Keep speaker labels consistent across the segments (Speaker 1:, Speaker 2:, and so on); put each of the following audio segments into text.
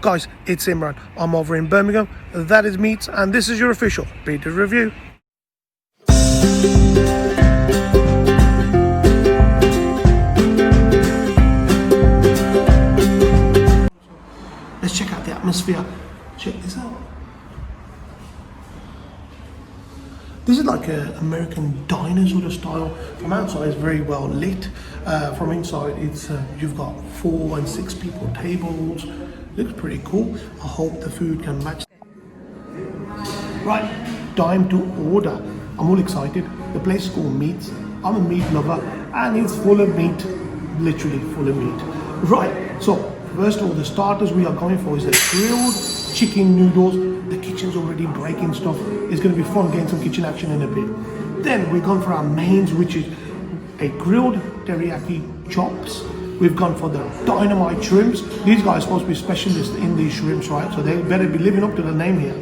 Speaker 1: Guys, it's Imran. I'm over in Birmingham. That is Meatz, and this is your official Pizza review. Let's check out the atmosphere. Check this out. This is like an American diner sort of style. From outside, it's very well lit. From inside, it's you've got 4 and 6 people tables. Looks pretty cool. I hope the food can match. Right, time to order. I'm all excited. The place is called Meatz. I'm a meat lover, and it's full of meat. Literally full of meat. Right, so first of all, the starters we are going for is the grilled chicken noodles. The kitchen's already breaking stuff. It's going to be fun getting some kitchen action in a bit. Then we've gone for our mains, which is a grilled teriyaki chops. We've gone for the Dynamite Shrimps. These guys are supposed to be specialists in these shrimps, right? So they better be living up to the name here.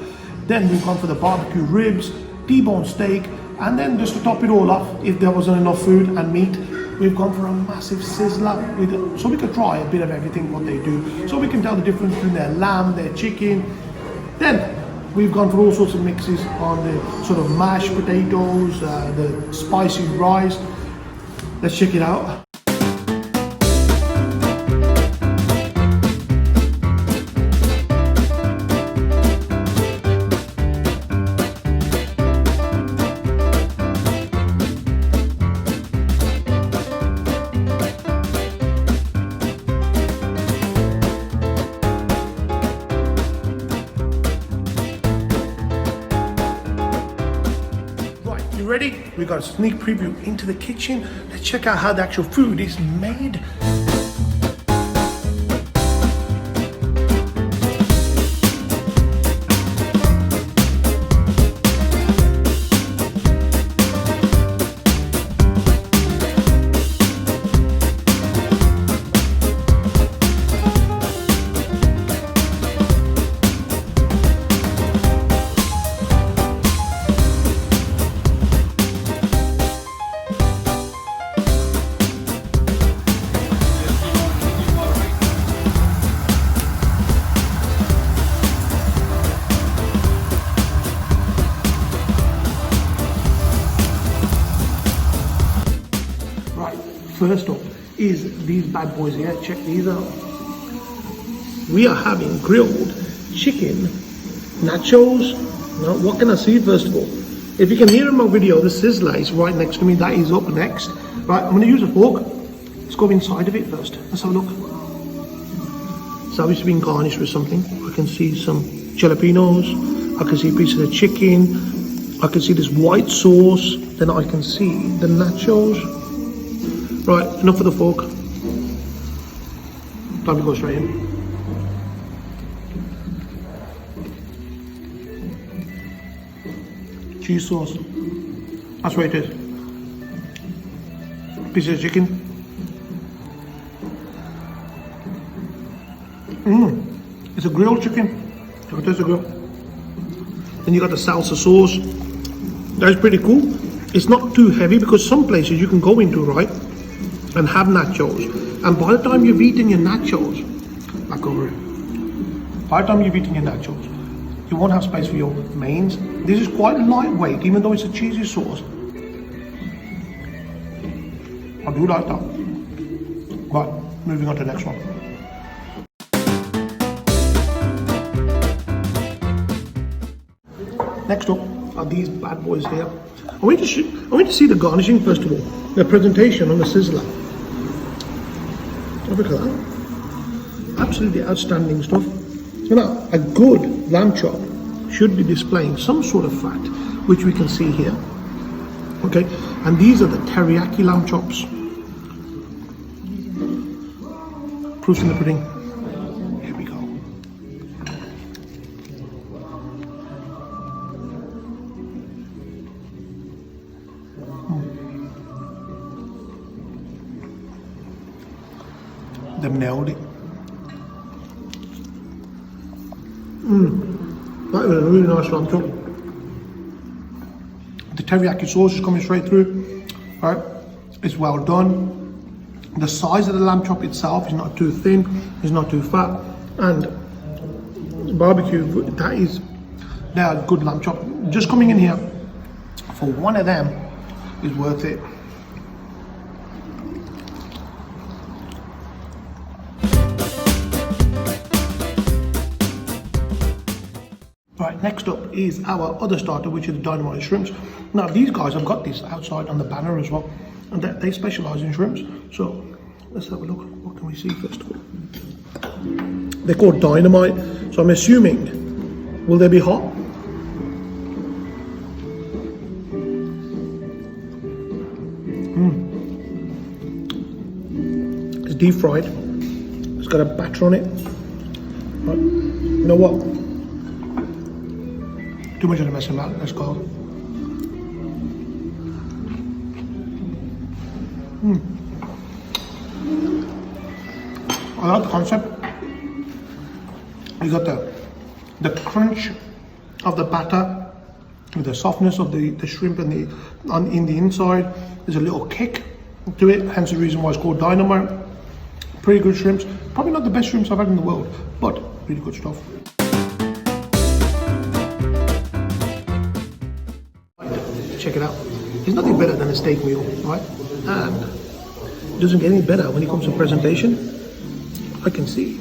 Speaker 1: Then we've gone for the barbecue ribs, T-bone steak, and then just to top it all off, if there wasn't enough food and meat, we've gone for a massive sizzler so we could try a bit of everything what they do, so we can tell the difference between their lamb, their chicken. Then we've gone for all sorts of mixes on the sort of mashed potatoes, the spicy rice. Let's check it out. Ready? We got a sneak preview into the kitchen. Let's check out how the actual food is made. First up is these bad boys here. Check these out. We are having grilled chicken nachos. Now, what can I see first of all? If you can hear in my video, the sizzler is right next to me. That is up next. Right, I'm going to use a fork. Let's go inside of it first. Let's have a look. It's obviously been garnished with something. I can see some jalapenos. I can see pieces of chicken. I can see this white sauce. Then I can see the nachos. Right, enough of the fork. Time to go straight in. Cheese sauce. That's what it is. Piece of chicken. It's a grilled chicken. So there's the grill. Then you got the salsa sauce. That's pretty cool. It's not too heavy because some places you can go into, right, and have nachos, and by the time you've eaten your nachos, back over it. By the time you've eaten your nachos, you won't have space for your mains. This is quite lightweight, even though it's a cheesy sauce. I do like that. Right, moving on to the next one. Next up are these bad boys here. I want to see the garnishing first of all, the presentation on the sizzler. Look at that. Absolutely outstanding stuff. You know, a good lamb chop should be displaying some sort of fat, which we can see here. Okay, and these are the teriyaki lamb chops. Proofs in the pudding. Here we go. They've nailed it. That is a really nice lamb chop. The teriyaki sauce is coming straight through. Right, it's well done. The size of the lamb chop itself is not too thin, it's not too fat, and barbecue, they are good lamb chop. Just coming in here for one of them is worth it. Right, next up is our other starter, which is the Dynamite Shrimps. Now these guys, I've got this outside on the banner as well, and they specialise in shrimps. So let's have a look. What can we see first of all? They're called Dynamite, so I'm assuming, will they be hot? It's deep fried. It's got a batter on it. Right. You know what? Too much of the messing about. Let's go. I like the concept. You got the crunch of the batter with the softness of the shrimp and in the inside. There's a little kick to it, hence the reason why it's called Dynamite. Pretty good shrimps. Probably not the best shrimps I've had in the world, but really good stuff. Check it out. There's nothing better than a steak meal, right? And it doesn't get any better when it comes to presentation. I can see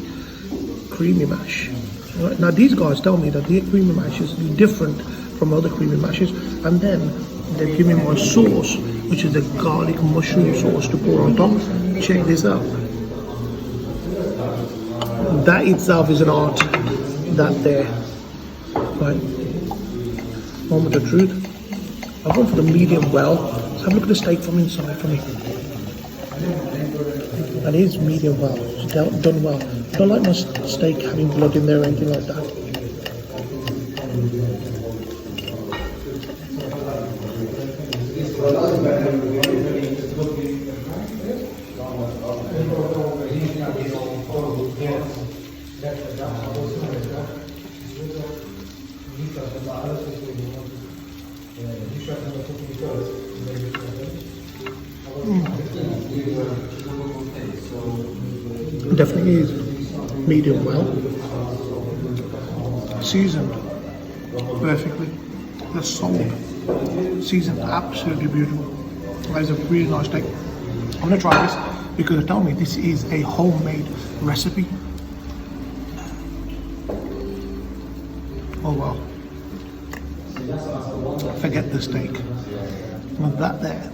Speaker 1: creamy mash. Right? Now these guys tell me that their creamy mash is different from other creamy mashes, and then they give me my sauce, which is the garlic mushroom sauce to pour on top. Check this out. That itself is an art. That there, right? Moment of truth. I've gone for the medium well. Let's have a look at the steak from inside for me. That is medium well. It's done well. I don't like my steak having blood in there or anything like that. Definitely is medium well, seasoned perfectly. The salt seasoned absolutely beautiful. That is a really nice steak. I'm gonna try this because they tell me this is a homemade recipe. Oh wow! Forget the steak. With that there,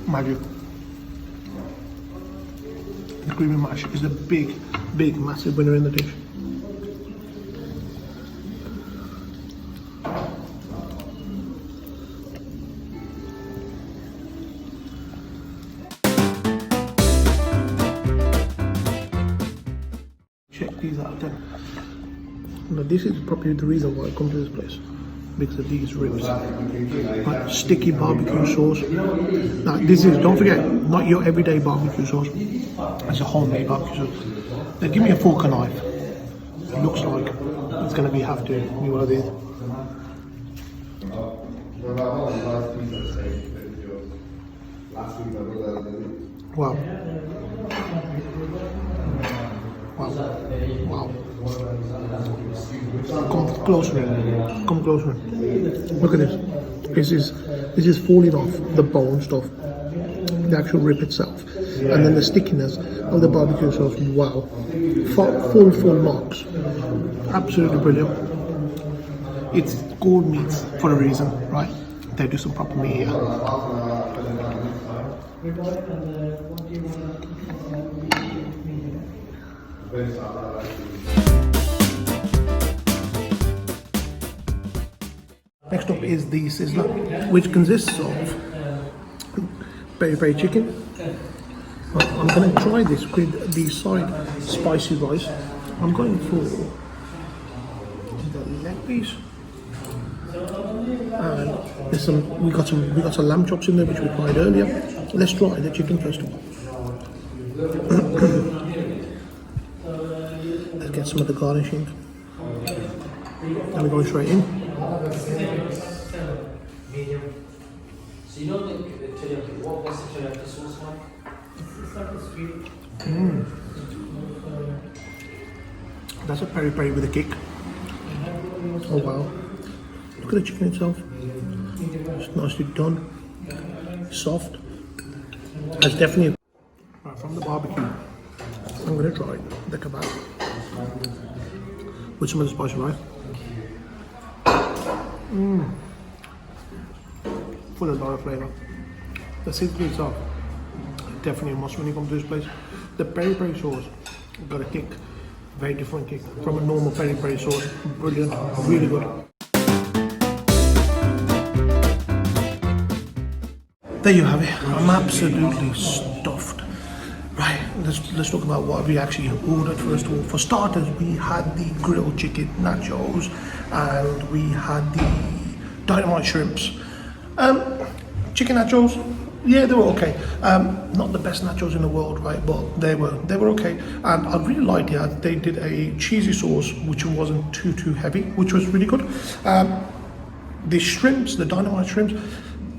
Speaker 1: magic. The creamy mash is a big, massive winner in the dish. Check these out then. Now this is probably the reason why I come to this place. Because of these ribs, right? Sticky barbecue sauce. Now this is, don't forget, not your everyday barbecue sauce. It's a homemade barbecue sauce. They give me a fork and knife. It looks like it's going to have to be one of these. Wow. Wow. Come closer. Come closer. Look at this. This is falling off the bone stuff, the actual rib itself, and then the stickiness of the barbecue sauce. Wow, full marks. Absolutely brilliant. It's called Meatz for a reason, right? They do some proper meat here. Next up is the sizzler, which consists of peri-peri chicken. I'm going to try this with the side spicy rice. I'm going for the leg piece, and there's we got some lamb chops in there which we fried earlier. Let's try the chicken first of all. Let's get some of the garnishing, and we're going straight in.
Speaker 2: So you know the teriyaki, what's the teriyaki sauce like? It's like a sweet.
Speaker 1: That's a peri peri with a kick. Oh wow. Look at the chicken itself. It's nicely done. Soft. It's definitely right from the barbecue. I'm gonna try the kebab with some of the spicy rice. Full of a lot of flavour. The sizzling itself, definitely a must when you come to this place. The peri peri sauce got a kick, very different kick from a normal peri peri sauce. Brilliant, really good. There you have it. I'm absolutely stuffed. Right, let's talk about what we actually ordered first of all. For starters, we had the grilled chicken nachos and we had the dynamite shrimps. Chicken nachos, yeah, they were okay. Not the best nachos in the world, right? But they were okay. And I really liked it. They did a cheesy sauce which wasn't too heavy, which was really good. The shrimps, the dynamite shrimps,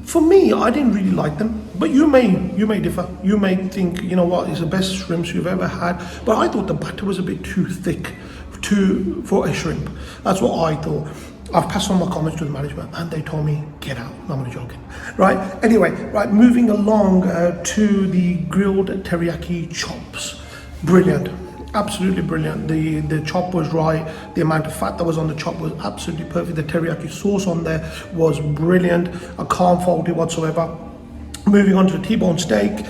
Speaker 1: for me, I didn't really like them. But you may differ. You may think, you know what, it's the best shrimps you've ever had. But I thought the batter was a bit too thick for a shrimp. That's what I thought. I've passed on my comments to the management and they told me, get out. No, I'm only joking. Right, anyway, right, moving along to the grilled teriyaki chops. Brilliant, absolutely brilliant. The chop was right. The amount of fat that was on the chop was absolutely perfect. The teriyaki sauce on there was brilliant. I can't fault it whatsoever. Moving on to the T-bone steak.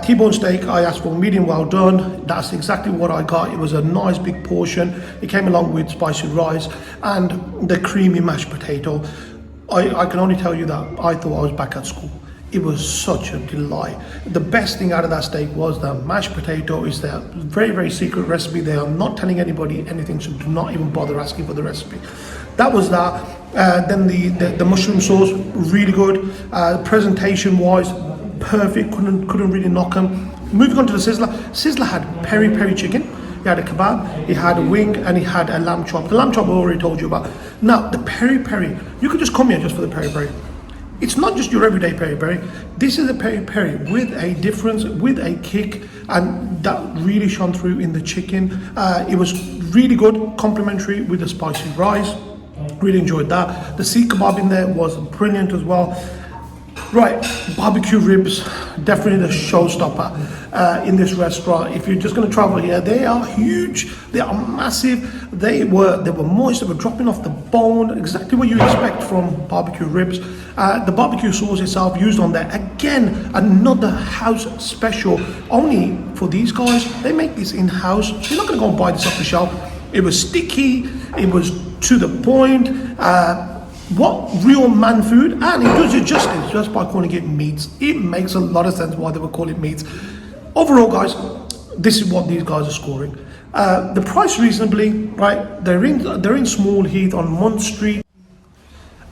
Speaker 1: T-bone steak, I asked for medium well done. That's exactly what I got. It was a nice big portion. It came along with spicy rice and the creamy mashed potato. I can only tell you that I thought I was back at school. It was such a delight. The best thing out of that steak was the mashed potato. Is their very secret recipe. They are not telling anybody anything, so do not even bother asking for the recipe. That was that. Then the mushroom sauce, really good. Presentation wise, perfect. Couldn't really knock them. Moving on to the sizzler. Sizzler had peri peri chicken. He had a kebab, he had a wing, and he had a lamb chop. The lamb chop I already told you about. Now the peri peri, you could just come here just for the peri peri. It's not just your everyday peri peri. This is a peri peri with a difference, with a kick, and that really shone through in the chicken. It was really good, complimentary with the spicy rice. Really enjoyed that. The seekh kebab in there was brilliant as well. Right, barbecue ribs, definitely the showstopper in this restaurant. If you're just going to travel here, they are huge, they are massive, they were moist, they were dropping off the bone, exactly what you expect from barbecue ribs. The barbecue sauce itself used on there, again, another house special, only for these guys. They make this in-house, so you're not going to go and buy this off the shelf. It was sticky, it was to the point. What real man food, and it does it justice just by calling it Meatz. It makes a lot of sense why they would call it Meatz. Overall, guys, this is what these guys are scoring. The price reasonably, right? They're in Small Heath on Muntz Street,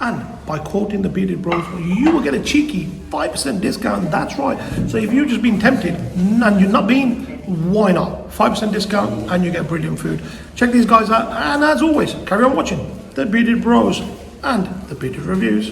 Speaker 1: and by quoting the Bearded Bros, you will get a cheeky 5% discount. That's right. So if you've just been tempted and you're not been, why not? 5% discount and you get brilliant food. Check these guys out, and as always, carry on watching the Bearded Bros and the Bearded Reviews.